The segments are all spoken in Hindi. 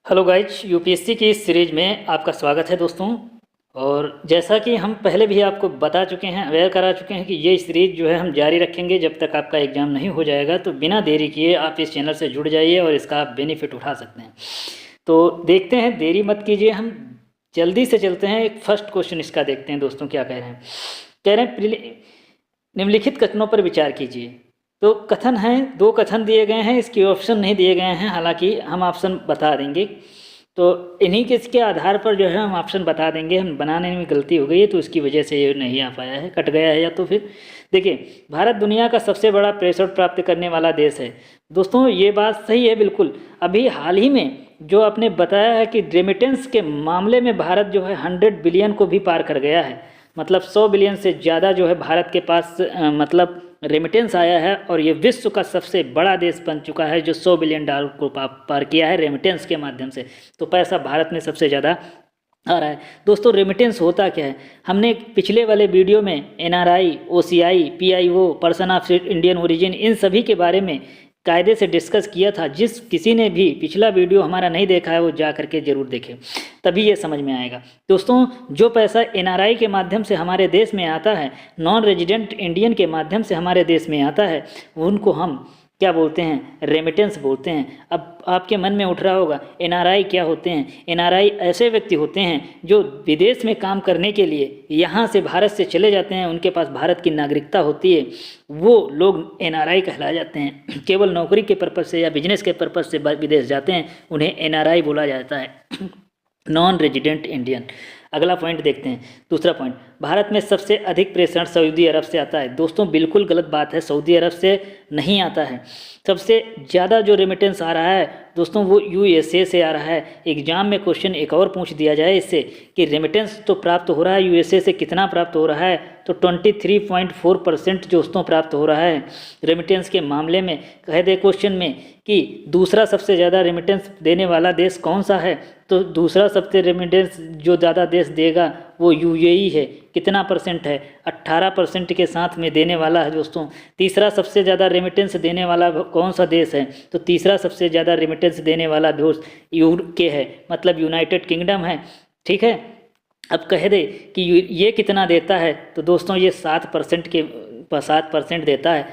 हेलो गाइज, यूपीएससी की इस सीरीज में आपका स्वागत है दोस्तों। और जैसा कि हम पहले भी आपको बता चुके हैं, अवेयर करा चुके हैं कि ये सीरीज जो है हम जारी रखेंगे जब तक आपका एग्ज़ाम नहीं हो जाएगा। तो बिना देरी किए आप इस चैनल से जुड़ जाइए और इसका आप बेनिफिट उठा सकते हैं। तो देखते हैं, देरी मत कीजिए, हम जल्दी से चलते हैं। एक फर्स्ट क्वेश्चन इसका देखते हैं दोस्तों, क्या कह रहे हैं। कह रहे हैं निम्नलिखित कथनों पर विचार कीजिए। तो कथन हैं, दो कथन दिए गए हैं, इसके ऑप्शन नहीं दिए गए हैं, हालांकि हम ऑप्शन बता देंगे। तो इन्हीं के इसके आधार पर जो है हम ऑप्शन बता देंगे। हम बनाने में गलती हो गई है तो इसकी वजह से ये नहीं आ पाया है, कट गया है। या तो फिर देखिए, भारत दुनिया का सबसे बड़ा प्रेषण प्राप्त करने वाला देश है। दोस्तों ये बात सही है बिल्कुल। अभी हाल ही में जो आपने बताया है कि रेमिटेंस के मामले में भारत जो है 100 बिलियन को भी पार कर गया है। मतलब 100 बिलियन से ज़्यादा जो है भारत के पास मतलब रेमिटेंस आया है। और ये विश्व का सबसे बड़ा देश बन चुका है जो 100 बिलियन डॉलर को पार किया है रेमिटेंस के माध्यम से। तो पैसा भारत में सबसे ज़्यादा आ रहा है। दोस्तों रेमिटेंस होता क्या है, हमने पिछले वाले वीडियो में NRI, OCI, PIO, person of Indian origin, इन सभी के बारे में कायदे से डिस्कस किया था। जिस किसी ने भी पिछला वीडियो हमारा नहीं देखा है वो जा करके ज़रूर देखें, तभी ये समझ में आएगा। दोस्तों जो पैसा एनआरआई के माध्यम से हमारे देश में आता है, नॉन रेजिडेंट इंडियन के माध्यम से हमारे देश में आता है, उनको हम क्या बोलते हैं, रेमिटेंस बोलते हैं। अब आपके मन में उठ रहा होगा एनआरआई क्या होते हैं। एनआरआई ऐसे व्यक्ति होते हैं जो विदेश में काम करने के लिए यहाँ से भारत से चले जाते हैं, उनके पास भारत की नागरिकता होती है, वो लोग एनआरआई कहलाए जाते हैं। केवल नौकरी के पर्पज़ से या बिजनेस के पर्पज़ से विदेश जाते हैं, उन्हें एनआरआई बोला जाता है, नॉन रेजिडेंट इंडियन। अगला पॉइंट देखते हैं, दूसरा पॉइंट, भारत में सबसे अधिक प्रेषण सऊदी अरब से आता है। दोस्तों बिल्कुल गलत बात है, सऊदी अरब से नहीं आता है। सबसे ज़्यादा जो रेमिटेंस आ रहा है दोस्तों वो यूएसए से आ रहा है। एग्जाम में क्वेश्चन एक और पूछ दिया जाए इससे कि रेमिटेंस तो प्राप्त हो रहा है यूएसए से, कितना प्राप्त हो रहा है, तो 23.4% दोस्तों प्राप्त हो रहा है रेमिटेंस के मामले में। कह दे क्वेश्चन में कि दूसरा सबसे ज़्यादा रेमिटेंस देने वाला देश कौन सा है, तो दूसरा सबसे रेमिटेंस जो ज़्यादा देश देगा वो यूएई है। कितना परसेंट है, 18% के साथ में देने वाला है दोस्तों। तीसरा सबसे ज़्यादा रेमिटेंस देने वाला कौन सा देश है, तो तीसरा सबसे ज़्यादा रेमिटेंस देने वाला देश यूके है, मतलब यूनाइटेड किंगडम है। ठीक है, अब कह दे कि ये कितना देता है, तो दोस्तों ये 7% देता है।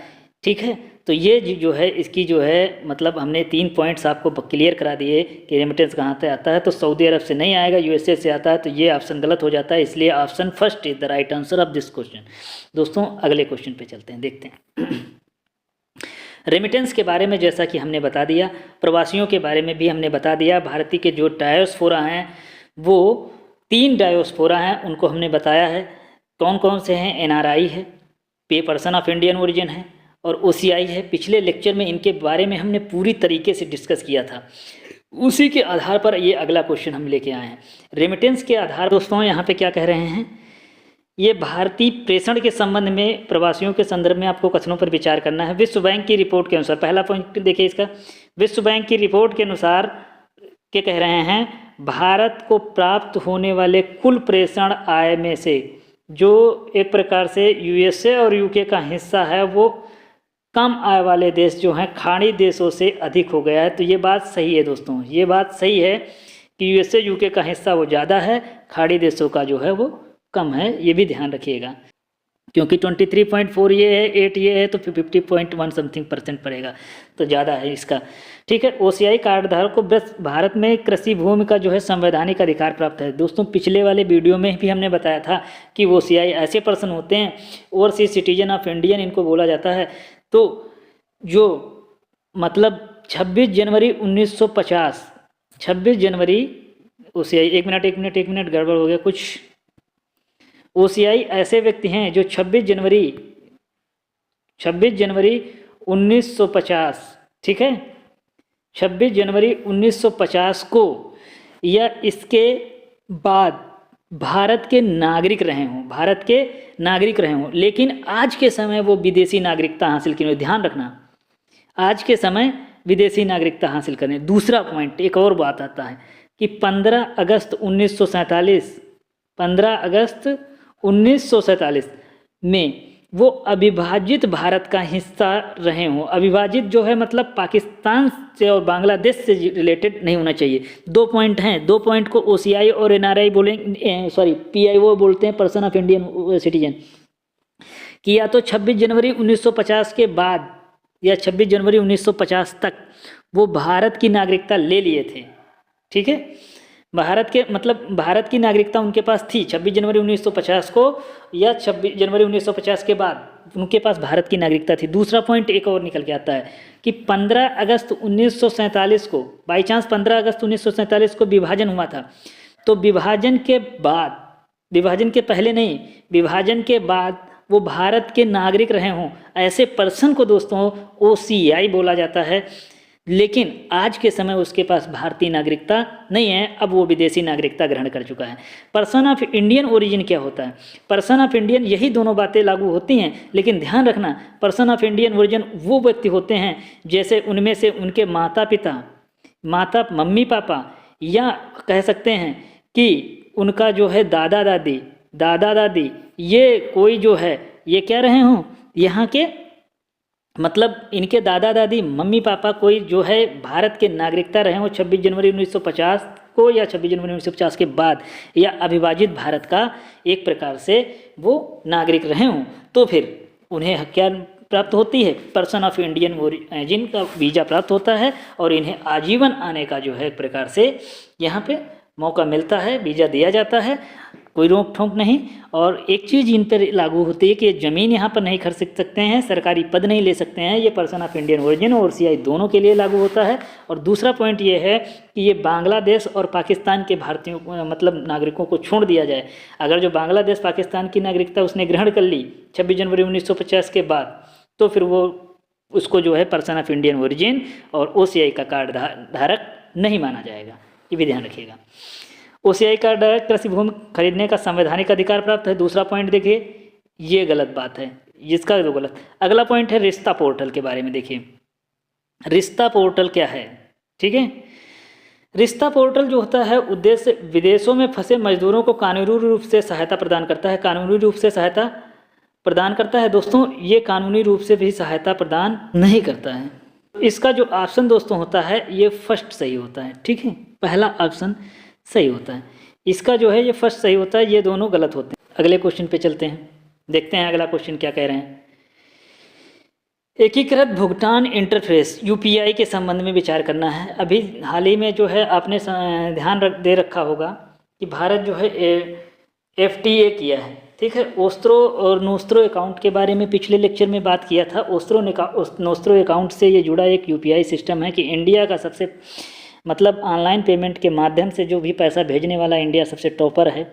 ठीक है, तो ये जो है इसकी जो है मतलब हमने 3 पॉइंट्स आपको क्लियर करा दिए कि रेमिटेंस कहाँ से आता है। तो सऊदी अरब से नहीं आएगा, यूएसए से आता है, तो ये ऑप्शन गलत हो जाता है। इसलिए option first is the right answer of this question. दोस्तों अगले क्वेश्चन पे चलते हैं, देखते हैं। रेमिटेंस के बारे में जैसा कि हमने बता दिया, प्रवासियों के बारे में भी हमने बता दिया। भारतीय के जो डायोस्फोरा हैं वो 3 डायोस्फोरा हैं, उनको हमने बताया है। कौन कौन से हैं, एनआरआई है, पे पर्सन ऑफ इंडियन ओरिजिन है, और ओसीआई है। पिछले लेक्चर में इनके बारे में हमने पूरी तरीके से डिस्कस किया था। उसी के आधार पर ये अगला क्वेश्चन हम लेके आए हैं। रेमिटेंस के आधार दोस्तों यहाँ पे क्या कह रहे हैं, ये भारतीय प्रेषण के संबंध में प्रवासियों के संदर्भ में आपको कथनों पर विचार करना है। विश्व बैंक की रिपोर्ट के अनुसार, पहला पॉइंट देखिए इसका, विश्व बैंक की रिपोर्ट के अनुसार क्या कह रहे हैं, भारत को प्राप्त होने वाले कुल प्रेषण आय में से जो एक प्रकार से यूएसए और यूके का हिस्सा है वो कम आय वाले देश जो हैं खाड़ी देशों से अधिक हो गया है। तो ये बात सही है दोस्तों, ये बात सही है कि यूएसए यूके का हिस्सा वो ज़्यादा है, खाड़ी देशों का जो है वो कम है। ये भी ध्यान रखिएगा, क्योंकि 23.4 ये है, 8 ये है, तो 50.1 समथिंग % पड़ेगा, तो ज़्यादा है इसका। ठीक है, ओसीआई कार्डधारक को भारत में कृषि भूमि का जो है संवैधानिक अधिकार प्राप्त है। दोस्तों पिछले वाले वीडियो में भी हमने बताया था कि ओसीआई ऐसे पर्सन होते हैं, ओवरसीज सिटीजन ऑफ इंडियन इनको बोला जाता है। तो जो मतलब 26 जनवरी 1950, 26 जनवरी ओसीआई, एक मिनट गड़बड़ हो गया कुछ। ओसीआई ऐसे व्यक्ति हैं जो 26 जनवरी 1950, ठीक है, 26 जनवरी 1950 को या इसके बाद भारत के नागरिक रहे हों, लेकिन आज के समय वो विदेशी नागरिकता हासिल की। ध्यान रखना, आज के समय विदेशी नागरिकता हासिल करें। दूसरा पॉइंट, एक और बात आता है कि 15 अगस्त 1947 में वो अविभाजित भारत का हिस्सा रहे हों। अविभाजित जो है मतलब पाकिस्तान से और बांग्लादेश से रिलेटेड नहीं होना चाहिए। 2 पॉइंट हैं, 2 पॉइंट को OCI और NRI बोलेंगे, सॉरी PIO बोलते हैं, पर्सन ऑफ इंडियन सिटीजन, कि या तो 26 जनवरी 1950 के बाद या 26 जनवरी 1950 तक वो भारत की नागरिकता ले लिए थे। ठीक है, भारत के मतलब भारत की नागरिकता उनके पास थी 26 जनवरी 1950 को, या 26 जनवरी 1950 के बाद उनके पास भारत की नागरिकता थी। दूसरा पॉइंट एक और निकल के आता है कि 15 अगस्त 1947 को, बाई चांस 15 अगस्त 1947 को विभाजन हुआ था, तो विभाजन के बाद, विभाजन के पहले नहीं, विभाजन के बाद वो भारत के नागरिक रहे हों, ऐसे पर्सन को दोस्तों OCI बोला जाता है। लेकिन आज के समय उसके पास भारतीय नागरिकता नहीं है, अब वो विदेशी नागरिकता ग्रहण कर चुका है। पर्सन ऑफ इंडियन ओरिजिन क्या होता है? पर्सन ऑफ इंडियन, यही दोनों बातें लागू होती हैं, लेकिन ध्यान रखना पर्सन ऑफ इंडियन ओरिजिन वो व्यक्ति होते हैं जैसे उनमें से उनके माता पिता, माता मम्मी पापा, या कह सकते हैं कि उनका जो है दादा दादी, दादा दादी, ये कोई जो है ये क्या रहे हों यहाँ के, मतलब इनके दादा दादी मम्मी पापा कोई जो है भारत के नागरिकता रहे हो 26 जनवरी 1950 को या 26 जनवरी 1950 के बाद, या अविभाजित भारत का एक प्रकार से वो नागरिक रहे हों, तो फिर उन्हें क्या प्राप्त होती है? पर्सन ऑफ इंडियन ओरिजिन का वीज़ा प्राप्त होता है और इन्हें आजीवन आने का जो है एक प्रकार से यहाँ पे मौका मिलता है, वीज़ा दिया जाता है, कोई रोक ठोक नहीं। और एक चीज़ इन पर लागू होती है कि ज़मीन यहाँ पर नहीं खरीद सकते हैं, सरकारी पद नहीं ले सकते हैं, ये पर्सन ऑफ इंडियन ओरिजिन और OCI दोनों के लिए लागू होता है। और दूसरा पॉइंट ये है कि ये बांग्लादेश और पाकिस्तान के भारतीयों मतलब नागरिकों को छोड़ दिया जाए। अगर जो बांग्लादेश पाकिस्तान की नागरिकता उसने ग्रहण कर ली 26 जनवरी 1950 के बाद, तो फिर वो उसको जो है पर्सन ऑफ इंडियन ओरिजिन और OCI का कार्ड धारक नहीं माना जाएगा, ये भी ध्यान रखिएगा। OCI कार्ड धारक कृषि भूमि खरीदने का संवैधानिक अधिकार प्राप्त है। दूसरा पॉइंट देखिए, ये गलत बात है, जिसका जो गलत। अगला पॉइंट है रिश्ता पोर्टल के बारे में। देखिए रिश्ता पोर्टल क्या है, ठीक है। रिश्ता पोर्टल जो होता है उद्देश्य विदेशों में फंसे मजदूरों को कानूनी रूप से सहायता प्रदान करता है। कानूनी रूप से सहायता प्रदान करता है दोस्तों, ये कानूनी रूप से भी सहायता प्रदान नहीं करता है। इसका जो ऑप्शन दोस्तों होता है ये फर्स्ट सही होता है, ठीक है, पहला ऑप्शन सही होता है। इसका जो है ये फर्स्ट सही होता है, ये दोनों गलत होते हैं। अगले क्वेश्चन पे चलते हैं, देखते हैं अगला क्वेश्चन क्या कह रहे हैं। एकीकृत भुगतान इंटरफेस UPI के संबंध में विचार करना है। अभी हाल ही में जो है आपने ध्यान दे रखा होगा कि भारत जो है FTA किया है, ठीक है। ओस्त्रो और नोस्त्रो अकाउंट के बारे में पिछले लेक्चर में बात किया था। नोस्त्रो अकाउंट से ये जुड़ा एक UPI सिस्टम है कि इंडिया का सबसे मतलब ऑनलाइन पेमेंट के माध्यम से जो भी पैसा भेजने वाला इंडिया सबसे टॉपर है।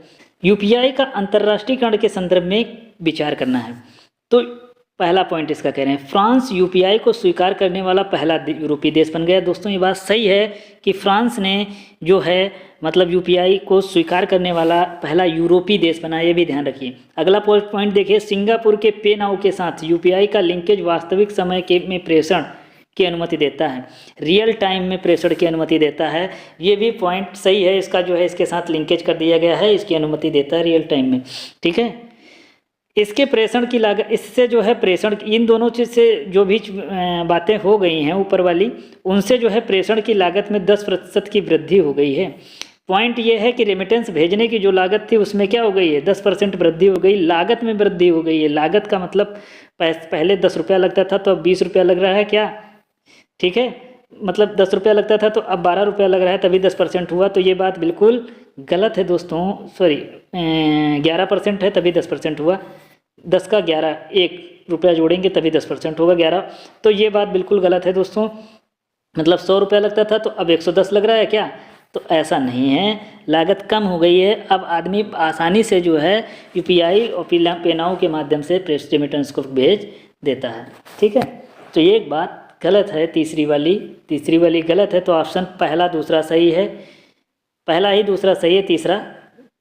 UPI का अंतर्राष्ट्रीयकरण के संदर्भ में विचार करना है। तो पहला पॉइंट इसका कह रहे हैं फ्रांस UPI को स्वीकार करने वाला पहला यूरोपीय देश बन गया। दोस्तों ये बात सही है कि फ्रांस ने जो है मतलब UPI को स्वीकार करने वाला पहला यूरोपीय देश बना, ये भी ध्यान रखिए। अगला पॉइंट देखिए, सिंगापुर के पे नाउ के साथ UPI का लिंकेज वास्तविक समय के में प्रेषण की अनुमति देता है, रियल टाइम में प्रेषण की अनुमति देता है। ये भी पॉइंट सही है, इसका जो है इसके साथ लिंकेज कर दिया गया है, इसकी अनुमति देता है रियल टाइम में, ठीक है। इसके प्रेषण की लागत, इससे जो है प्रेषण, इन दोनों चीज़ से जो भी बातें हो गई हैं ऊपर वाली, उनसे जो है प्रेषण की लागत में 10% की वृद्धि हो गई है। पॉइंट ये है कि रेमिटेंस भेजने की जो लागत थी उसमें क्या हो गई है, 10% वृद्धि हो गई, लागत में वृद्धि हो गई है। लागत का मतलब पहले 10 रुपया लगता था तो अब 20 रुपया लग रहा है क्या, ठीक है, मतलब 10 रुपया लगता था तो अब 12 रुपया लग रहा है, तभी 10% हुआ। तो ये बात बिल्कुल गलत है दोस्तों, सॉरी 11% है तभी 10% हुआ, 10 का 11, 1 रुपया जोड़ेंगे तभी 10% होगा 11। तो ये बात बिल्कुल गलत है दोस्तों, मतलब 100 रुपया लगता था तो अब 110 लग रहा है क्या, तो ऐसा नहीं है, लागत कम हो गई है। अब आदमी आसानी से जो है UPI और पे नाउ के माध्यम से रेमिटेंस को भेज देता है, ठीक है। तो ये एक बात गलत है, तीसरी वाली गलत है। तो ऑप्शन पहला दूसरा सही है, पहला ही दूसरा सही है, तीसरा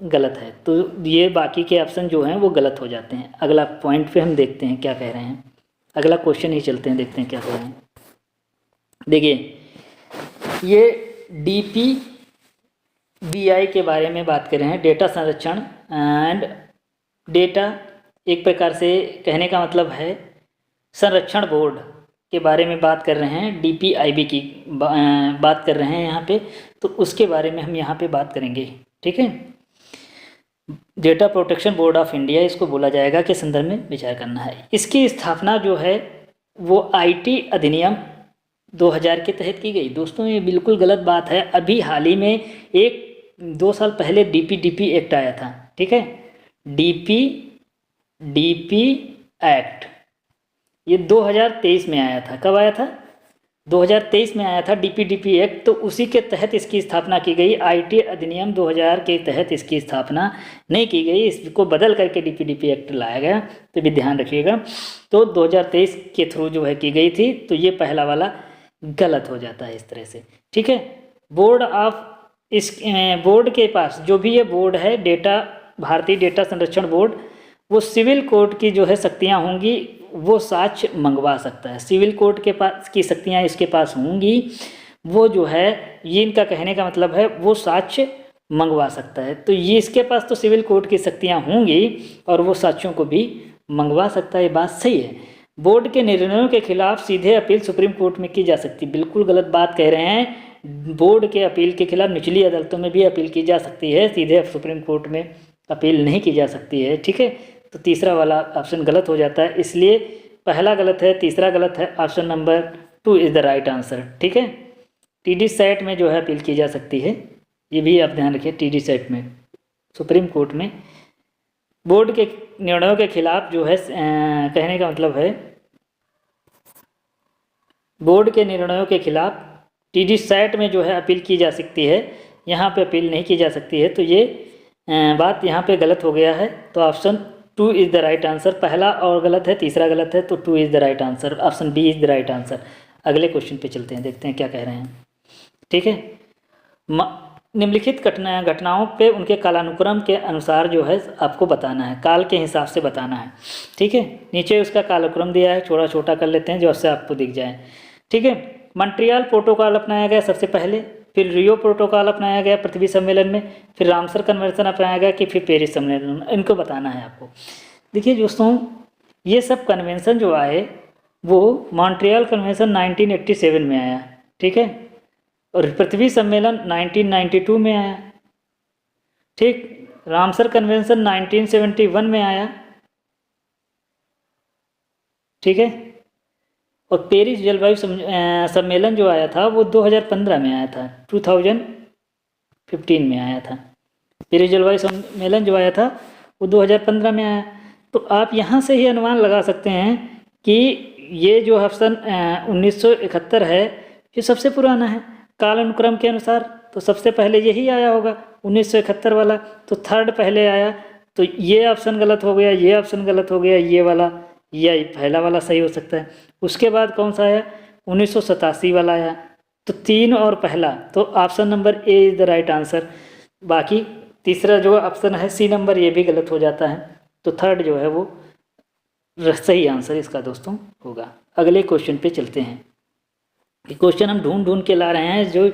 गलत है। तो ये बाकी के ऑप्शन जो हैं वो गलत हो जाते हैं। अगला पॉइंट पे हम देखते हैं क्या कह रहे हैं, अगला क्वेश्चन ही चलते हैं, देखते हैं क्या कह रहे हैं। देखिए ये DPBI के बारे में बात कर रहे हैं, डेटा संरक्षण एंड डेटा एक प्रकार से कहने का मतलब है संरक्षण बोर्ड के बारे में बात कर रहे हैं, DPIB की बात कर रहे हैं यहाँ पे, तो उसके बारे में हम यहाँ पे बात करेंगे। ठीक है, data protection board of India इसको बोला जाएगा के संदर्भ में विचार करना है। इसकी स्थापना जो है वो IT अधिनियम 2000 के तहत की गई। दोस्तों ये बिल्कुल गलत बात है। अभी हाल ही में 1-2 साल पहले DPDP एक्ट आया था। ठीक है, DP एक्ट ये 2023 में आया था। कब आया था? 2023 में आया था DPDP एक्ट। तो उसी के तहत इसकी स्थापना की गई। IT अधिनियम 2000 के तहत इसकी स्थापना नहीं की गई, इसको बदल करके DPDP एक्ट लाया गया, तो भी ध्यान रखिएगा। तो 2023 के थ्रू जो है की गई थी, तो ये पहला वाला गलत हो जाता है इस तरह से। ठीक है, बोर्ड ऑफ इस बोर्ड के पास जो भी ये बोर्ड है, भारतीय डेटा संरक्षण बोर्ड, वो सिविल कोर्ट की जो है शक्तियाँ होंगी, वो साक्ष्य मंगवा सकता है। सिविल कोर्ट के पास की शक्तियाँ इसके पास होंगी, वो जो है, ये इनका कहने का मतलब है वो साक्ष्य मंगवा सकता है। तो ये इसके पास तो सिविल कोर्ट की शक्तियाँ होंगी और वो साक्ष्यों को भी मंगवा सकता है, ये बात सही है। बोर्ड के निर्णयों के खिलाफ सीधे अपील सुप्रीम कोर्ट में की जा सकती है। बिल्कुल गलत बात कह रहे हैं। बोर्ड के अपील के खिलाफ निचली अदालतों में भी अपील की जा सकती है, सीधे सुप्रीम कोर्ट में अपील नहीं की जा सकती है। ठीक है, तो तीसरा वाला ऑप्शन गलत हो जाता है, इसलिए पहला गलत है, तीसरा गलत है, option number 2 is the right answer. ठीक है, TD सेट में जो है अपील की जा सकती है, ये भी आप ध्यान रखिए। TD सेट में सुप्रीम कोर्ट में बोर्ड के निर्णयों के खिलाफ जो है कहने का मतलब है बोर्ड के निर्णयों के खिलाफ TD सेट में जो है अपील की जा सकती है, यहाँ पे अपील नहीं की जा सकती है। तो ये बात यहाँ पे गलत हो गया है। तो option 2 is the right answer. पहला और गलत है, तीसरा गलत है, तो 2 is the right answer. Option B is the right answer. अगले क्वेश्चन पे चलते हैं, देखते हैं क्या कह रहे हैं। ठीक है, निम्नलिखित घटनाओं पे उनके कालानुक्रम के अनुसार जो है आपको बताना है, काल के हिसाब से बताना है। ठीक है, नीचे उसका कालानुक्रम दिया है, छोटा छोटा कर लेते हैं जो उससे आपको दिख जाए। ठीक है, मॉन्ट्रियल प्रोटोकॉल अपनाया गया सबसे पहले, फिर रियो प्रोटोकॉल अपनाया गया पृथ्वी सम्मेलन में, फिर रामसर कन्वेंशन अपनाया गया कि फिर पेरिस सम्मेलन, इनको बताना है आपको। देखिए दोस्तों, ये सब कन्वेंशन जो आए वो मॉन्ट्रियल कन्वेंशन 1987 में आया। ठीक है, और पृथ्वी सम्मेलन 1992 में आया। ठीक, रामसर कन्वेंशन 1971 में आया। ठीक है, और पेरिस जलवायु सम्मेलन जो आया था वो 2015 में आया था, 2015 में आया था। पेरिस जलवायु सम्मेलन जो आया था वो 2015 में आया। तो आप यहाँ से ही अनुमान लगा सकते हैं कि ये जो ऑप्शन 1971 है ये सबसे पुराना है कालानुक्रम के अनुसार, तो सबसे पहले यही आया होगा 1971 वाला। तो थर्ड पहले आया, तो ये ऑप्शन गलत हो गया, ये ऑप्शन गलत हो गया, ये वाला या पहला वाला सही हो सकता है। उसके बाद कौन सा आया? 1987 वाला आया। तो 3 और पहला, तो option number A is the right answer. बाकी तीसरा जो ऑप्शन है C नंबर, ये भी गलत हो जाता है। तो थर्ड जो है वो सही आंसर इसका दोस्तों होगा। अगले क्वेश्चन पे चलते हैं। ये क्वेश्चन हम ढूंढ के ला रहे हैं जो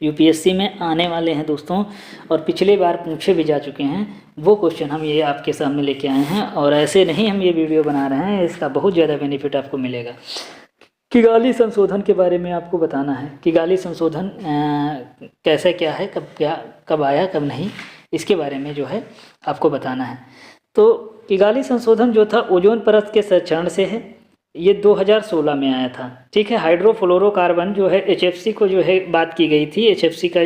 UPSC में आने वाले हैं दोस्तों, और पिछले बार पूछे भी जा चुके हैं। वो क्वेश्चन हम ये आपके सामने लेके आए हैं, और ऐसे नहीं हम ये वीडियो बना रहे हैं, इसका बहुत ज़्यादा बेनिफिट आपको मिलेगा। किगाली संशोधन के बारे में आपको बताना है। किगाली संशोधन कैसे क्या है, कब आया कब नहीं, इसके बारे में जो है आपको बताना है। तो किगाली संशोधन जो था ओजोन परत के क्षरण से है, ये 2016 में आया था। ठीक है, हाइड्रोफ्लोरोकार्बन जो है HFC को जो है बात की गई थी, HFC का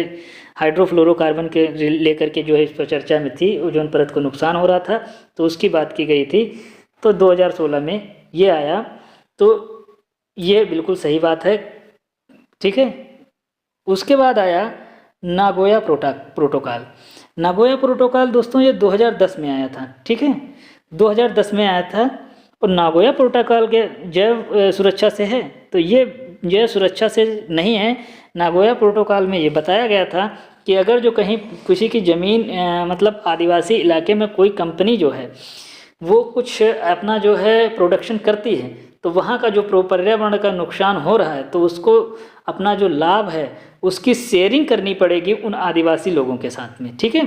हाइड्रोफ्लोरोकार्बन के लेकर के जो है इस पर चर्चा में थी, ओजोन परत को नुकसान हो रहा था तो उसकी बात की गई थी। तो 2016 में ये आया, तो ये बिल्कुल सही बात है। ठीक है, उसके बाद आया नागोया प्रोटोकॉल। नागोया प्रोटोकॉल दोस्तों ये 2010 में आया था। ठीक है, 2010 में आया था, और नागोया प्रोटोकॉल के जैव सुरक्षा से है, तो ये जैव सुरक्षा से नहीं है। नागोया प्रोटोकॉल में ये बताया गया था कि अगर जो कहीं किसी की ज़मीन मतलब आदिवासी इलाके में कोई कंपनी जो है वो कुछ अपना जो है प्रोडक्शन करती है, तो वहाँ का जो पर्यावरण का नुकसान हो रहा है, तो उसको अपना जो लाभ है उसकी शेयरिंग करनी पड़ेगी उन आदिवासी लोगों के साथ में। ठीक है,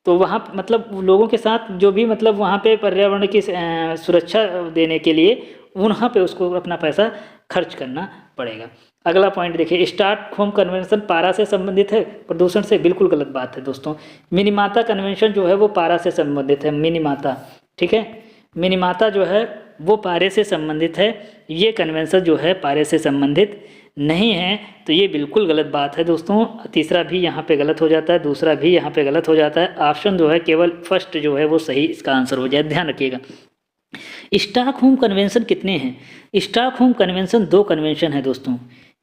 तो वहाँ मतलब लोगों के साथ जो भी मतलब वहाँ पे पर्यावरण की सुरक्षा देने के लिए वहाँ पे उसको अपना पैसा खर्च करना पड़ेगा। अगला पॉइंट देखिए, स्टॉकहोम कन्वेंशन पारा से संबंधित है, प्रदूषण से बिल्कुल गलत बात है दोस्तों। मिनीमाता कन्वेंशन जो है वो पारा से संबंधित है, मिनीमाता, ठीक है, मिनीमाता जो है वो पारे से संबंधित है, ये कन्वेंशन जो है पारे से संबंधित नहीं है। तो ये बिल्कुल गलत बात है दोस्तों। तीसरा भी यहाँ पे गलत हो जाता है, दूसरा भी यहाँ पे गलत हो जाता है। ऑप्शन जो है केवल फर्स्ट जो है वो सही इसका आंसर हो जाए, ध्यान रखिएगा। स्टॉकहोम कन्वेंशन कितने हैं? स्टॉकहोम कन्वेंशन 2 कन्वेंशन है दोस्तों।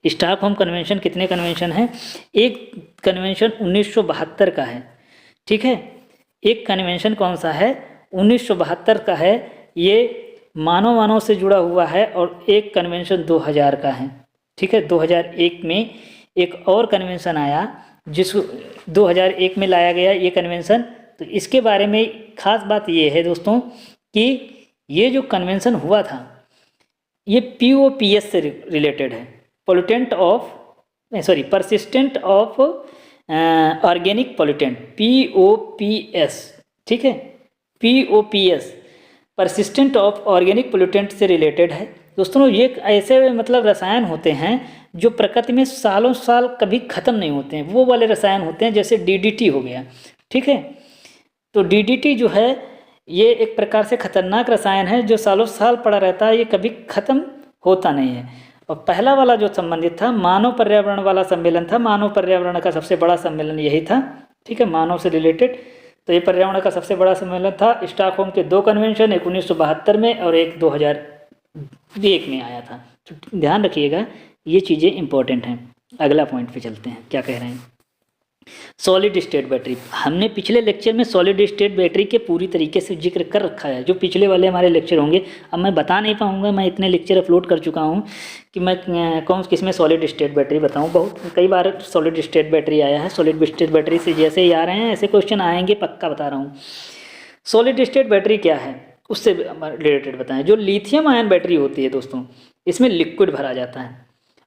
स्टॉकहोम कन्वेंशन कितने कन्वेंशन है? एक कन्वेंशन 1972 का है, ठीक है, एक कन्वेंशन कौन सा है? 1972 का है, ये मानव से जुड़ा हुआ है, और एक कन्वेंशन 2000 का है, ठीक है। 2001 में एक और कन्वेंशन आया जिसको 2001 में लाया गया ये कन्वेंशन। तो इसके बारे में खास बात ये है दोस्तों कि ये जो कन्वेंशन हुआ था ये POPS से रिलेटेड है, pollutant of persistent of organic pollutant, POPS, ठीक है, POPS persistent of organic pollutant से रिलेटेड है दोस्तों। ये ऐसे मतलब रसायन होते हैं जो प्रकृति में सालों साल कभी ख़त्म नहीं होते हैं, वो वाले रसायन होते हैं, जैसे DDT हो गया, ठीक है। तो DDT जो है ये एक प्रकार से खतरनाक रसायन है जो सालों साल पड़ा रहता है, ये कभी ख़त्म होता नहीं है। और पहला वाला जो संबंधित था मानव पर्यावरण वाला सम्मेलन था, मानव पर्यावरण का सबसे बड़ा सम्मेलन यही था, ठीक है, मानव से रिलेटेड। तो ये पर्यावरण का सबसे बड़ा सम्मेलन था। स्टॉकहोम के 2 कन्वेंशन, एक 1972 में और एक 2001 में आया था। तो ध्यान रखिएगा, ये चीज़ें इंपॉर्टेंट हैं। अगला पॉइंट पे चलते हैं, क्या कह रहे हैं। सॉलिड स्टेट बैटरी, हमने पिछले लेक्चर में सॉलिड स्टेट बैटरी के पूरी तरीके से जिक्र कर रखा है। जो पिछले वाले हमारे लेक्चर होंगे, अब मैं बता नहीं पाऊंगा, मैं इतने लेक्चर अपलोड कर चुका हूं कि मैं किस में सॉलिड स्टेट बैटरी बताऊं। बहुत कई बार सॉलिड स्टेट बैटरी आया है, सॉलिड स्टेट बैटरी से जैसे ही आ रहे हैं ऐसे क्वेश्चन आएंगे, पक्का बता रहा हूँ। सॉलिड स्टेट बैटरी क्या है उससे रिलेटेड बताएं। जो लिथियम आयन बैटरी होती है दोस्तों, इसमें लिक्विड भरा जाता है,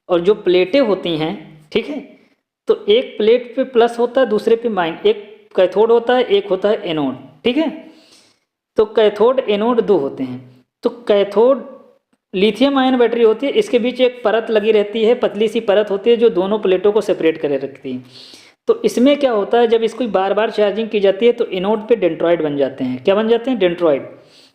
और जो प्लेटें होती हैं, ठीक है, तो एक प्लेट पे प्लस होता है, दूसरे पे माइनस, एक कैथोड होता है, एक होता है एनोड, ठीक है। तो कैथोड एनोड 2 होते हैं। तो कैथोड लिथियम आयन बैटरी होती है, इसके बीच एक परत लगी रहती है, पतली सी परत होती है जो दोनों प्लेटों को सेपरेट करे रखती है। तो इसमें क्या होता है, जब इसको बार बार चार्जिंग की जाती है तो एनोड पे डेंड्रॉइड बन जाते हैं। क्या बन जाते हैं? डेंड्रॉइड।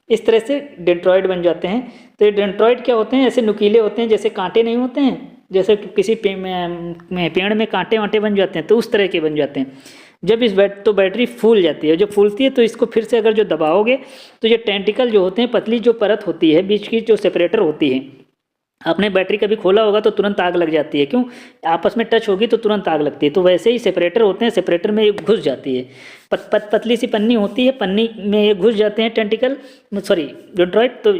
इस तरह से डेंड्रॉइड बन जाते हैं। तो ये डेंड्रॉइड क्या होते हैं? ऐसे नुकीले होते हैं, जैसे कांटे नहीं होते हैं, जैसे किसी पेड़ में कांटे वांटे बन जाते हैं, तो उस तरह के बन जाते हैं। जब तो बैटरी फूल जाती है, जब फूलती है तो इसको फिर से अगर जो दबाओगे तो ये टेंटिकल जो होते हैं, पतली जो परत होती है बीच की, जो सेपरेटर होती है, आपने बैटरी कभी खोला होगा तो तुरंत आग लग जाती है। क्यों? आपस में टच होगी तो तुरंत आग लगती है। तो वैसे ही सेपरेटर होते हैं, सेपरेटर में ये घुस जाती है, पतली सी पन्नी होती है, पन्नी में ये घुस जाते हैं टेंटिकल, डेंड्रॉइड। तो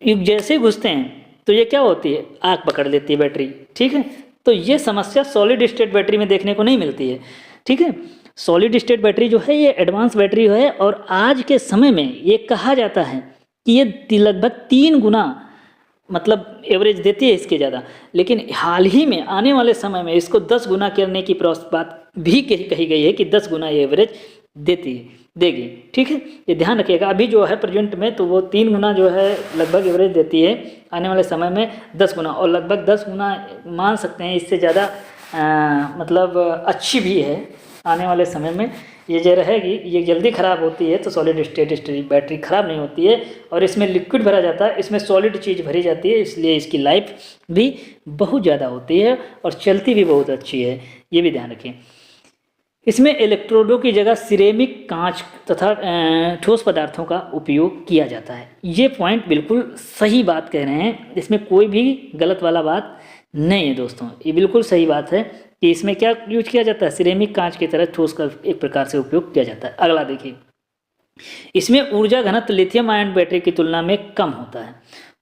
जैसे ही घुसते हैं तो ये क्या होती है? आग पकड़ लेती है बैटरी, ठीक है। तो ये समस्या सॉलिड स्टेट बैटरी में देखने को नहीं मिलती है, ठीक है। सॉलिड स्टेट बैटरी जो है ये एडवांस बैटरी है, और आज के समय में ये कहा जाता है कि ये लगभग 3 गुना मतलब एवरेज देती है इसके ज़्यादा। लेकिन हाल ही में आने वाले समय में इसको 10 गुना करने की बात भी कही गई है कि 10 गुना एवरेज देगी, ठीक है। ये ध्यान रखिएगा। अभी जो है प्रेजेंट में तो वो 3 गुना जो है लगभग एवरेज देती है, आने वाले समय में 10 गुना, और लगभग 10 गुना मान सकते हैं, इससे ज़्यादा मतलब अच्छी भी है आने वाले समय में। ये जो रहेगी ये जल्दी ख़राब होती है, तो सॉलिड स्टेट बैटरी ख़राब नहीं होती है, और इसमें लिक्विड भरा जाता है, इसमें सॉलिड चीज़ भरी जाती है, इसलिए इसकी लाइफ भी बहुत ज़्यादा होती है और चलती भी बहुत अच्छी है, ये भी ध्यान रखें। इसमें इलेक्ट्रोडों की जगह सिरेमिक, कांच तथा ठोस पदार्थों का उपयोग किया जाता है। ये पॉइंट बिल्कुल सही बात कह रहे हैं, इसमें कोई भी गलत वाला बात नहीं है दोस्तों, ये बिल्कुल सही बात है कि इसमें क्या यूज किया जाता है, सिरेमिक, कांच की तरह ठोस का एक प्रकार से उपयोग किया जाता है। अगला देखिए, इसमें ऊर्जा घनत्व लिथियम आयन बैटरी की तुलना में कम होता है।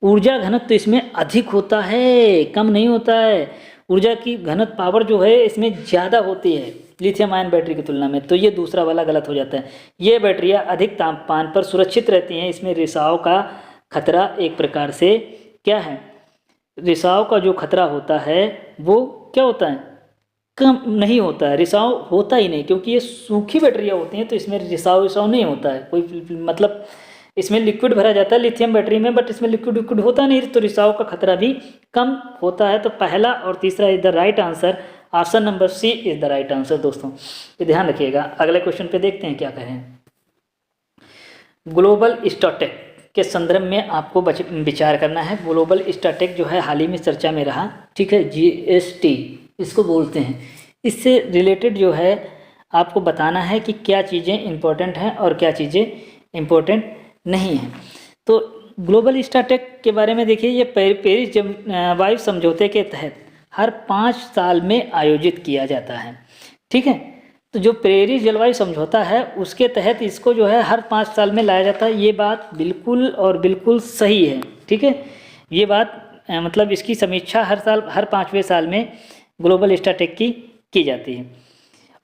ऊर्जा घनत्व तो इसमें अधिक होता है, कम नहीं होता है। ऊर्जा की घनत्व पावर जो है इसमें ज़्यादा होती है लिथियम आयन बैटरी की तुलना में, तो ये दूसरा वाला गलत हो जाता है। ये बैटरियाँ अधिक तापमान पर सुरक्षित रहती हैं, इसमें रिसाव का खतरा एक प्रकार से क्या है, रिसाव का जो खतरा होता है वो क्या होता है, कम नहीं होता है, रिसाव होता ही नहीं, क्योंकि ये सूखी बैटरियाँ होती हैं तो इसमें रिसाव नहीं होता है कोई, मतलब इसमें लिक्विड भरा जाता है लिथियम बैटरी में, बट इसमें लिक्विड होता नहीं, तो रिसाव का खतरा भी कम होता है। तो पहला और तीसरा is the right answer, option number C is the right answer दोस्तों, ये ध्यान रखिएगा। अगले क्वेश्चन पे देखते हैं क्या कहें। ग्लोबल स्टैटिक के संदर्भ में आपको विचार करना है। ग्लोबल स्टैटिक जो है हाल ही में चर्चा में रहा, ठीक है, GST इसको बोलते हैं। इससे रिलेटेड जो है आपको बताना है कि क्या चीज़ें इम्पोर्टेंट हैं और क्या चीज़ें इम्पोर्टेंट नहीं हैं। तो ग्लोबल स्टैटिक के बारे में देखिए, ये पेरिस जलवायु समझौते के तहत हर 5 साल में आयोजित किया जाता है, ठीक है। तो जो पेरिस जलवायु समझौता है उसके तहत इसको जो है हर 5 साल में लाया जाता है। ये बात बिल्कुल और बिल्कुल सही है, ठीक है। ये बात मतलब इसकी समीक्षा हर 5वें साल में ग्लोबल स्टैटिक की जाती है।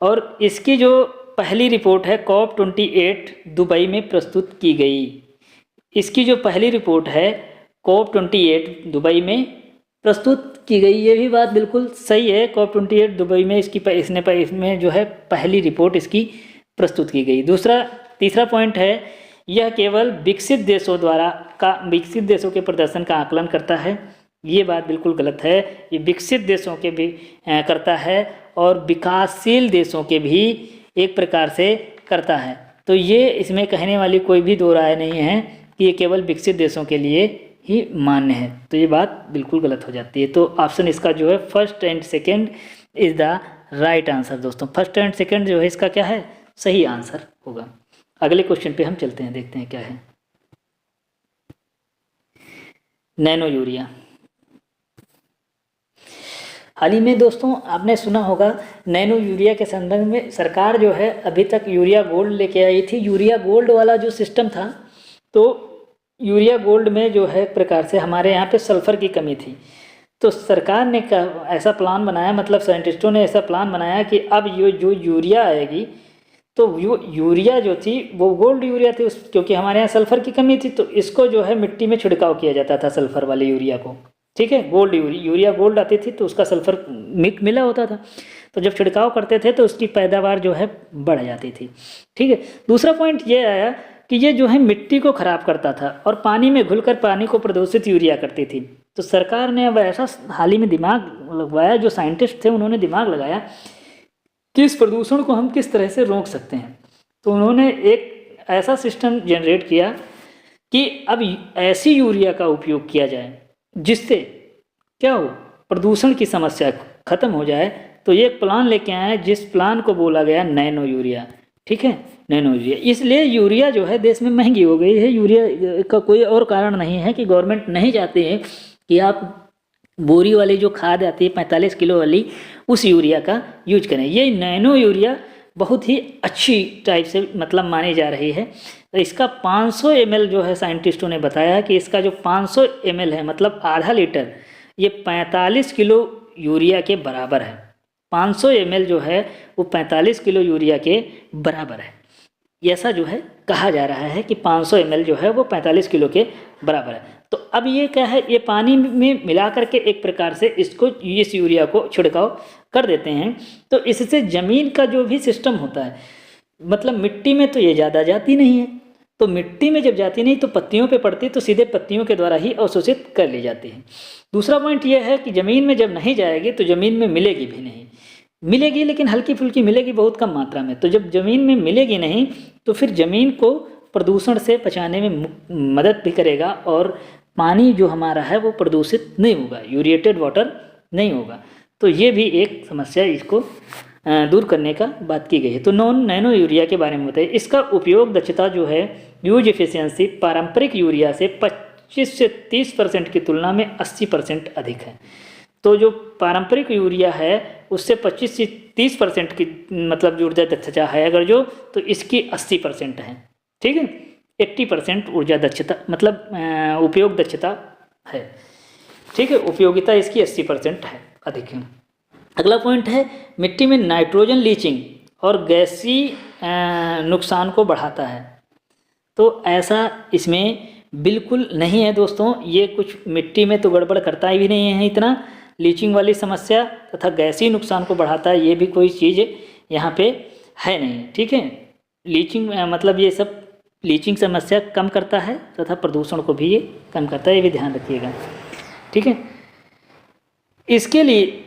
और इसकी जो पहली रिपोर्ट है COP28 दुबई में प्रस्तुत की गई। इसकी जो पहली रिपोर्ट है COP28 दुबई में प्रस्तुत की गई, ये भी बात बिल्कुल सही है। COP28 दुबई में इसमें जो है पहली रिपोर्ट इसकी प्रस्तुत की गई। तीसरा पॉइंट है, यह केवल विकसित देशों के प्रदर्शन का आकलन करता है। ये बात बिल्कुल गलत है, ये विकसित देशों के भी करता है और विकासशील देशों के भी एक प्रकार से करता है। तो ये इसमें कहने वाली कोई भी दो राय नहीं है कि ये केवल विकसित देशों के लिए ही मान्य है, तो ये बात बिल्कुल गलत हो जाती है। तो ऑप्शन इसका जो है first and second is the right answer दोस्तों। फर्स्ट एंड सेकंड जो है इसका क्या है, सही आंसर होगा। अगले क्वेश्चन पे हम चलते हैं, देखते हैं क्या है। Nano urea. हाल ही में दोस्तों आपने सुना होगा नैनो यूरिया के संदर्भ में सरकार जो है अभी तक यूरिया गोल्ड लेके आई थी। यूरिया गोल्ड वाला जो सिस्टम था, तो यूरिया गोल्ड में जो है प्रकार से हमारे यहाँ पे सल्फ़र की कमी थी, तो सरकार ने ऐसा प्लान बनाया, मतलब साइंटिस्टों ने ऐसा प्लान बनाया कि अब ये जो यूरिया आएगी, तो यूरिया जो थी वो गोल्ड यूरिया थी, क्योंकि हमारे यहाँ सल्फ़र की कमी थी, तो इसको जो है मिट्टी में छिड़काव किया जाता था सल्फ़र वाले यूरिया को, ठीक है। गोल्ड यूरिया गोल्ड आती थी तो उसका सल्फ़र मिला होता था, तो जब छिड़काव करते थे तो उसकी पैदावार जो है बढ़ जाती थी, ठीक है। दूसरा पॉइंट ये आया कि ये जो है मिट्टी को ख़राब करता था और पानी में घुलकर पानी को प्रदूषित यूरिया करती थी। तो सरकार ने अब ऐसा हाल ही में दिमाग लगवाया, जो साइंटिस्ट थे उन्होंने दिमाग लगाया कि इस प्रदूषण को हम किस तरह से रोक सकते हैं। तो उन्होंने एक ऐसा सिस्टम जनरेट किया कि अब ऐसी यूरिया का उपयोग किया जाए जिससे क्या हो, प्रदूषण की समस्या खत्म हो जाए। तो ये एक प्लान लेके आए हैं जिस प्लान को बोला गया नैनो यूरिया, ठीक है, नैनो यूरिया। इसलिए यूरिया जो है देश में महंगी हो गई है। यूरिया का कोई और कारण नहीं है कि गवर्नमेंट नहीं चाहती है कि आप बोरी वाली जो खाद आती है 45 किलो वाली, उस यूरिया का यूज करें। ये नैनो यूरिया बहुत ही अच्छी टाइप से मतलब मानी जा रही है। तो इसका 500 ml जो है साइंटिस्टों ने बताया कि इसका जो 500 ml है, मतलब आधा लीटर, ये 45 किलो यूरिया के बराबर है। 500 ml जो है वो 45 किलो यूरिया के बराबर है। ऐसा जो है कहा जा रहा है कि 500 ml जो है वो 45 किलो के बराबर है। तो अब ये क्या है, ये पानी में मिला करके एक प्रकार से इस यूरिया को छिड़काव कर देते हैं। तो इससे ज़मीन का जो भी सिस्टम होता है, मतलब मिट्टी में तो ये ज़्यादा जाती नहीं है, तो मिट्टी में जब जाती नहीं तो पत्तियों पे पड़ती, तो सीधे पत्तियों के द्वारा ही अवशोषित कर ली जाती है। दूसरा पॉइंट ये है कि ज़मीन में जब नहीं जाएगी तो ज़मीन में मिलेगी भी नहीं, मिलेगी लेकिन हल्की फुल्की मिलेगी, बहुत कम मात्रा में। तो जब ज़मीन में मिलेगी नहीं तो फिर ज़मीन को प्रदूषण से बचाने में मदद भी करेगा और पानी जो हमारा है वो प्रदूषित नहीं होगा, यूरिएटेड वाटर नहीं होगा। तो ये भी एक समस्या इसको दूर करने का बात की गई है। तो नैनो यूरिया के बारे में बताइए। इसका उपयोग दक्षता जो है, यूज एफिशिएंसी पारंपरिक यूरिया से 25 से 30% की तुलना में 80% अधिक है। तो जो पारंपरिक यूरिया है उससे 25 से 30% की मतलब ऊर्जा दक्षता है अगर जो, तो इसकी 80% है, ठीक है। 80% ऊर्जा दक्षता मतलब उपयोग दक्षता है, ठीक है। उपयोगिता इसकी 80% है, अधिक है। अगला पॉइंट है, मिट्टी में नाइट्रोजन लीचिंग और गैसी नुकसान को बढ़ाता है। तो ऐसा इसमें बिल्कुल नहीं है दोस्तों, ये कुछ मिट्टी में तो गड़बड़ करता ही भी नहीं है इतना, लीचिंग वाली समस्या तथा गैसीय नुकसान को बढ़ाता है, ये भी कोई चीज़ यहाँ पे है नहीं। ठीक है, लीचिंग मतलब ये सब लीचिंग समस्या कम करता है तथा प्रदूषण को भी ये कम करता है, ये भी ध्यान रखिएगा। ठीक है, इसके लिए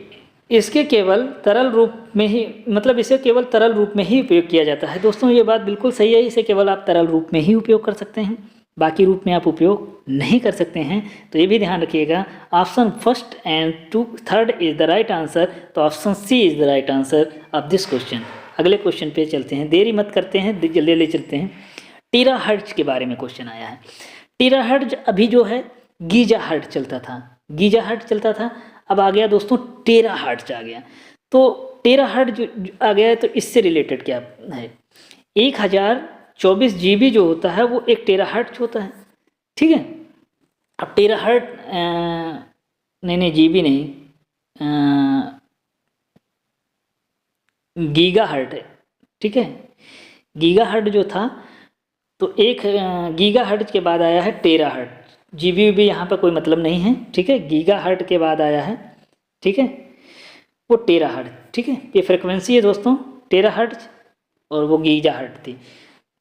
इसके केवल तरल रूप में ही मतलब इसे केवल तरल रूप में ही उपयोग किया जाता है। दोस्तों ये बात बिल्कुल सही है, इसे केवल आप तरल रूप में ही उपयोग कर सकते हैं, बाकी रूप में आप उपयोग नहीं कर सकते हैं। तो ये भी ध्यान रखिएगा। Option first and third is the right answer, तो option C is the right answer of this question. अगले क्वेश्चन पे चलते हैं, देरी मत करते हैं, जल्दी चलते हैं। टेराहर्ट्ज के बारे में क्वेश्चन आया है। टेराहर्ट्ज अभी जो है गीगाहर्ट्ज चलता था, गीगाहर्ट्ज चलता था, अब आ गया दोस्तों टेराहर्ट्ज आ गया। तो टेराहर्ट्ज आ गया है, तो इससे रिलेटेड क्या है, 1024 GB जो होता है वो एक टेराहर्ट्ज होता है। ठीक है, अब टेराहर्ट्ज नहीं GB नहीं, गीगाहर्ट्ज है। ठीक है, गीगाहर्ट्ज जो था तो एक गीगाहर्ट्ज के बाद आया है टेराहर्ट्ज, GB भी यहाँ पर कोई मतलब नहीं है। ठीक है, गीगाहर्ट्ज के बाद आया है, ठीक है, वो टेराहर्ट्ज। ठीक है, ये फ्रिक्वेंसी है दोस्तों टेराहर्ट्ज, और वो गीगाहर्ट्ज थी,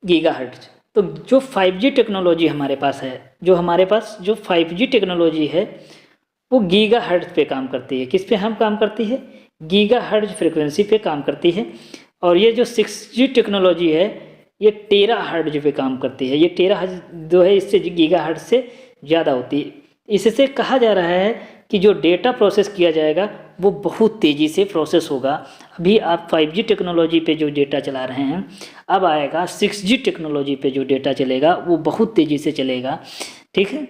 गीगाहर्ट्ज। तो जो 5G टेक्नोलॉजी हमारे पास है, जो 5G टेक्नोलॉजी है वो गीगाहर्ट्ज पे काम करती है। किस पे हम काम करती है, गीगाहर्ट्ज फ्रिक्वेंसी पे काम करती है। और ये जो 6G टेक्नोलॉजी है ये टेराहर्ट्ज पे काम करती है। ये टेराहर्ट्ज जो है इससे गीगाहर्ट्ज से ज़्यादा होती है। इससे कहा जा रहा है कि जो डेटा प्रोसेस किया जाएगा वो बहुत तेज़ी से प्रोसेस होगा। अभी आप 5G टेक्नोलॉजी पे जो डेटा चला रहे हैं, अब आएगा 6G टेक्नोलॉजी पे जो डेटा चलेगा वो बहुत तेज़ी से चलेगा। ठीक है,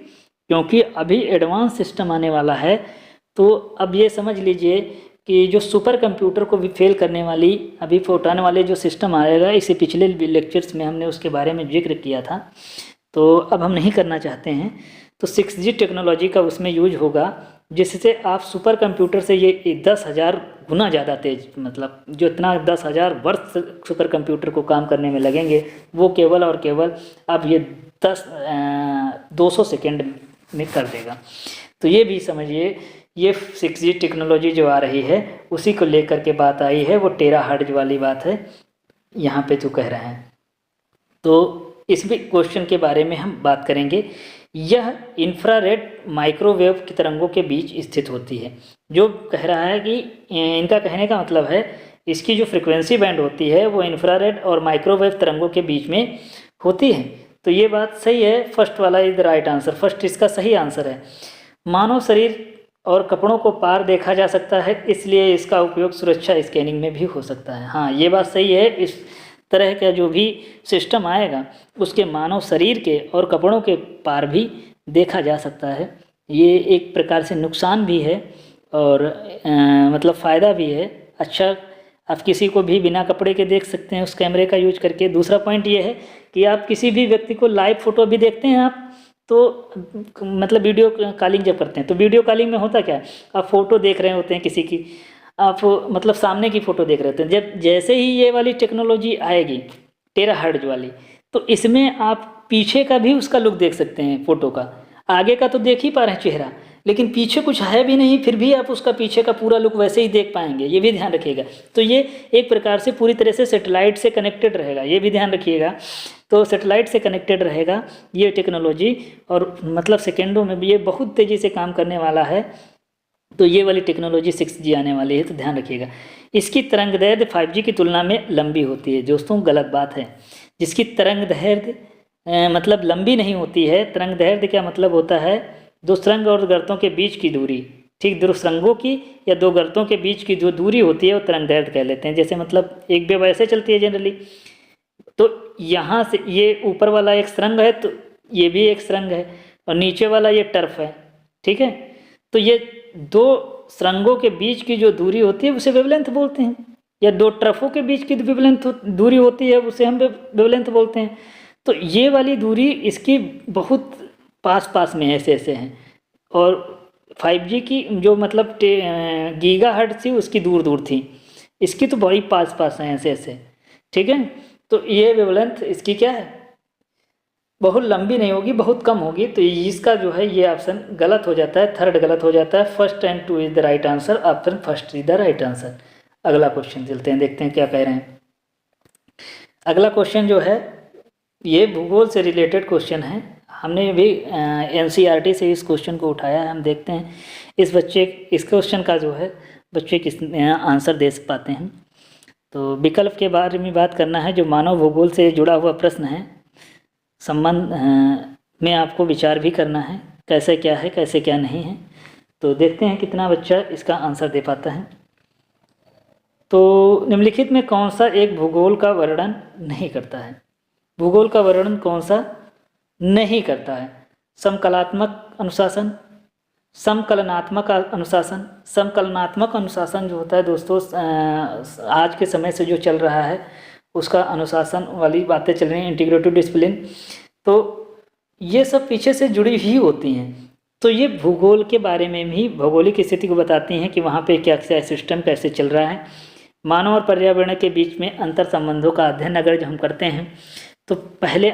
क्योंकि अभी एडवांस सिस्टम आने वाला है। तो अब ये समझ लीजिए कि जो सुपर कंप्यूटर को भी फेल करने वाली अभी फौटाने वाले जो सिस्टम आएगा, इसे पिछले लेक्चर्स में हमने उसके बारे में जिक्र किया था, तो अब हम नहीं करना चाहते हैं। तो 6G टेक्नोलॉजी का उसमें यूज होगा, जिससे आप सुपर कंप्यूटर से ये 10,000 गुना ज़्यादा तेज, मतलब जो इतना 10,000 वर्ष सुपर कंप्यूटर को काम करने में लगेंगे वो केवल और केवल अब ये 200 सेकेंड में कर देगा। तो ये भी समझिए, ये 6G टेक्नोलॉजी जो आ रही है उसी को लेकर के बात आई है, वो टेराहर्ट्ज वाली बात है यहाँ पे जो कह रहे हैं। तो इस भी क्वेश्चन के बारे में हम बात करेंगे। यह इंफ्रारेड माइक्रोवेव की तरंगों के बीच स्थित होती है। जो कह रहा है कि इनका कहने का मतलब है इसकी जो फ्रिक्वेंसी बैंड होती है वो इंफ्रारेड और माइक्रोवेव तरंगों के बीच में होती है। तो ये बात सही है, फर्स्ट वाला is the right answer, first इसका सही आंसर है। मानव शरीर और कपड़ों को पार देखा जा सकता है, इसलिए इसका उपयोग सुरक्षा स्कैनिंग में भी हो सकता है। हाँ, ये बात सही है, इस तरह का जो भी सिस्टम आएगा उसके मानव शरीर के और कपड़ों के पार भी देखा जा सकता है। ये एक प्रकार से नुकसान भी है और मतलब फ़ायदा भी है। अच्छा, आप किसी को भी बिना कपड़े के देख सकते हैं उस कैमरे का यूज करके। दूसरा पॉइंट ये है कि आप किसी भी व्यक्ति को लाइव फ़ोटो भी देखते हैं आप, तो मतलब वीडियो कॉलिंग जब करते हैं तो वीडियो कॉलिंग में होता क्या है, आप फ़ोटो देख रहे होते हैं किसी की, आप मतलब सामने की फ़ोटो देख रहे होते हैं। जब जैसे ही ये वाली टेक्नोलॉजी आएगी टेराहर्ट्ज वाली, तो इसमें आप पीछे का भी उसका लुक देख सकते हैं फ़ोटो का। आगे का तो देख ही पा रहे हैं चेहरा, लेकिन पीछे कुछ है भी नहीं, फिर भी आप उसका पीछे का पूरा लुक वैसे ही देख पाएंगे, ये भी ध्यान रखिएगा। तो ये एक प्रकार से पूरी तरह से सेटेलाइट से कनेक्टेड रहेगा, ये भी ध्यान रखिएगा। तो सेटेलाइट से कनेक्टेड रहेगा ये टेक्नोलॉजी, और मतलब सेकेंडों में भी ये बहुत तेज़ी से काम करने वाला है। तो ये वाली टेक्नोलॉजी 6G आने वाली है, तो ध्यान रखिएगा। इसकी तरंग दैर्ध्य 5G की तुलना में लंबी होती है। दोस्तों गलत बात है, जिसकी तरंग दैर्ध्य मतलब लंबी नहीं होती है। तरंग दैर्ध्य क्या मतलब होता है, दो सुरंग और गर्तों के बीच की दूरी, ठीक, दो सुरंगों की या दो गर्तों के बीच की जो दूरी होती है वो तरंग दैर्ध्य कह लेते हैं। जैसे मतलब एक वेव ऐसे चलती है जनरली, तो यहाँ से ये ऊपर वाला एक सुरंग है, तो ये भी एक सुरंग है, और नीचे वाला ये टर्फ है, ठीक है। तो ये दो सुरंगों के बीच की जो दूरी होती है उसे वेवलेंथ बोलते हैं, या दो टर्फों के बीच की वेवलेंथ दूरी होती है उसे हम वेवलेंथ बोलते हैं। तो ये वाली दूरी इसकी बहुत पास पास में ऐसे ऐसे हैं, और 5G की जो मतलब गीगाहर्ट्ज थी उसकी दूर दूर थी, इसकी तो बड़ी पास पास हैं ऐसे ऐसे, ठीक है। तो ये वेवलेंथ इसकी क्या है, बहुत लंबी नहीं होगी, बहुत कम होगी। तो इसका जो है ये ऑप्शन गलत हो जाता है, थर्ड गलत हो जाता है। First and two is the right answer, option first is the right answer. अगला क्वेश्चन चलते हैं, देखते हैं क्या कह रहे हैं। अगला क्वेश्चन जो है ये भूगोल से रिलेटेड क्वेश्चन है। हमने भी NCERT से इस क्वेश्चन को उठाया है। हम देखते हैं इस क्वेश्चन का जो है बच्चे किस आंसर दे पाते हैं। तो विकल्प के बारे में बात करना है, जो मानव भूगोल से जुड़ा हुआ प्रश्न है। संबंध में आपको विचार भी करना है, कैसे क्या है कैसे क्या नहीं है। तो देखते हैं कितना बच्चा इसका आंसर दे पाता है। तो निम्नलिखित में कौन सा एक भूगोल का वर्णन नहीं करता है? भूगोल का वर्णन कौन सा नहीं करता है? समकलात्मक अनुशासन, समकलनात्मक अनुशासन। समकलनात्मक अनुशासन जो होता है दोस्तों, आज के समय से जो चल रहा है उसका अनुशासन वाली बातें चल रही हैं, इंटीग्रेटिव डिसिप्लिन। तो ये सब पीछे से जुड़ी ही होती हैं। तो ये भूगोल के बारे में भी भौगोलिक स्थिति को बताती हैं कि वहाँ पे क्या सिस्टम कैसे चल रहा है। मानव और पर्यावरण के बीच में अंतर संबंधों का अध्ययन अगर जो हम करते हैं तो पहले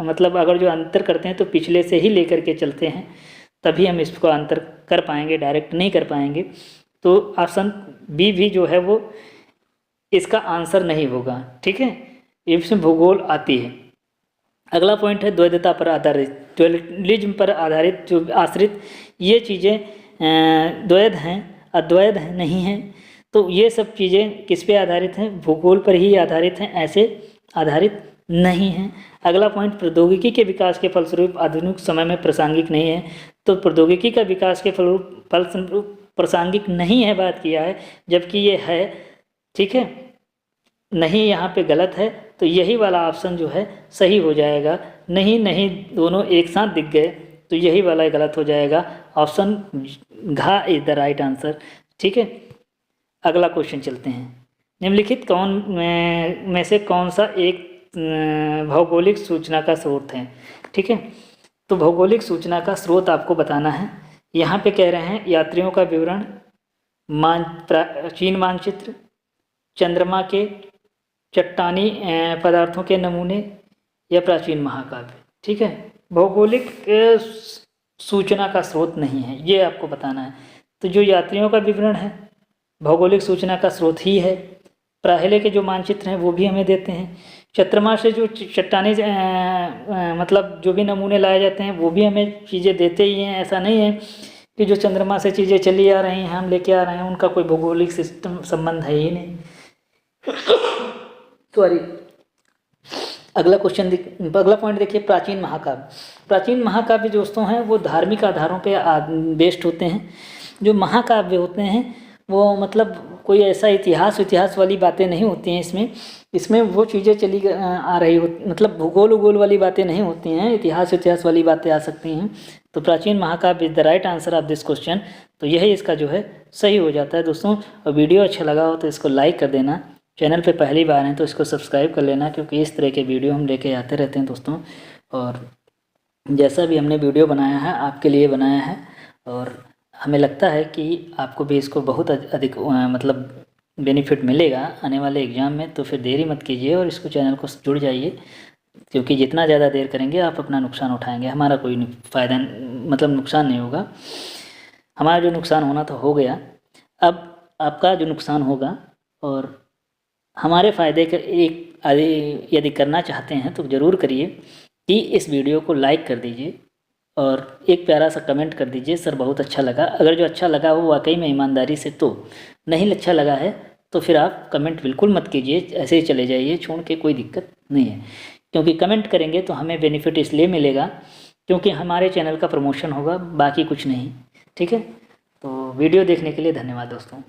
मतलब अगर जो अंतर करते हैं तो पिछले से ही लेकर के चलते हैं, तभी हम इसको अंतर कर पाएंगे, डायरेक्ट नहीं कर पाएंगे। तो ऑप्शन बी भी जो है वो इसका आंसर नहीं होगा। ठीक है, इसमें भूगोल आती है। अगला पॉइंट है द्वैधता पर आधारित, ड्युअलिज्म पर आधारित जो आश्रित ये चीज़ें द्वैध हैं, अद्वैध नहीं हैं। तो ये सब चीज़ें किस पे आधारित हैं? भूगोल पर ही आधारित हैं, ऐसे आधारित नहीं हैं। अगला पॉइंट प्रौद्योगिकी के विकास के फलस्वरूप आधुनिक समय में प्रासंगिक नहीं है। तो प्रौद्योगिकी का विकास के फलस्वरूप प्रासंगिक नहीं है बात किया है, जबकि ये है। ठीक है, नहीं यहाँ पे गलत है। तो यही वाला ऑप्शन जो है सही हो जाएगा। नहीं नहीं दोनों एक साथ दिख गए तो यही वाला गलत हो जाएगा। ऑप्शन घ इज द राइट आंसर। ठीक है, अगला क्वेश्चन चलते हैं। निम्नलिखित कौन में से कौन सा एक भौगोलिक सूचना का स्रोत है? ठीक है, तो भौगोलिक सूचना का स्रोत आपको बताना है। यहाँ पे कह रहे हैं यात्रियों का विवरण, प्राचीन मानचित्र, चंद्रमा के चट्टानी पदार्थों के नमूने या प्राचीन महाकाव्य। ठीक है, भौगोलिक सूचना का स्रोत नहीं है, ये आपको बताना है। तो जो यात्रियों का विवरण है भौगोलिक सूचना का स्रोत ही है। पहले के जो मानचित्र हैं वो भी हमें देते हैं। चंद्रमा से जो चट्टानी मतलब जो भी नमूने लाए जाते हैं वो भी हमें चीज़ें देते ही हैं। ऐसा नहीं है कि जो चंद्रमा से चीज़ें चली आ रही हैं हम लेके आ रहे हैं, उनका कोई भौगोलिक सिस्टम संबंध है ही नहीं। सॉरी, अगला पॉइंट देखिए, प्राचीन महाकाव्य। प्राचीन महाकाव्य दोस्तों हैं वो धार्मिक आधारों पे बेस्ड होते हैं। जो महाकाव्य होते हैं वो मतलब कोई ऐसा इतिहास वाली बातें नहीं होती हैं। इसमें वो चीज़ें चली आ रही हो, मतलब भूगोल वाली बातें नहीं होती हैं, इतिहास वाली बातें आ सकती हैं। तो प्राचीन महाकाव्य is the right answer of this question. तो यही इसका जो है सही हो जाता है दोस्तों। और वीडियो अच्छा लगा हो तो इसको लाइक कर देना। चैनल पे पहली बार हैं तो इसको सब्सक्राइब कर लेना, क्योंकि इस तरह के वीडियो हम लेके आते रहते हैं दोस्तों। और जैसा भी हमने वीडियो बनाया है आपके लिए बनाया है, और हमें लगता है कि आपको भी इसको बहुत अधिक मतलब बेनिफिट मिलेगा आने वाले एग्ज़ाम में। तो फिर देरी मत कीजिए और इसको चैनल को जुड़ जाइए, क्योंकि जितना ज़्यादा देर करेंगे आप अपना नुकसान उठाएंगे, हमारा कोई फ़ायदा मतलब नुकसान नहीं होगा। हमारा जो नुकसान होना था हो गया, अब आपका जो नुकसान होगा। और हमारे फ़ायदे का एक यदि करना चाहते हैं तो ज़रूर करिए कि इस वीडियो को लाइक कर दीजिए और एक प्यारा सा कमेंट कर दीजिए, सर बहुत अच्छा लगा। अगर जो अच्छा लगा वो वाकई में ईमानदारी से, तो नहीं अच्छा लगा है तो फिर आप कमेंट बिल्कुल मत कीजिए, ऐसे ही चले जाइए छोड़ के, कोई दिक्कत नहीं है। क्योंकि कमेंट करेंगे तो हमें बेनिफिट इसलिए मिलेगा क्योंकि हमारे चैनल का प्रमोशन होगा, बाकी कुछ नहीं। ठीक है, तो वीडियो देखने के लिए धन्यवाद दोस्तों।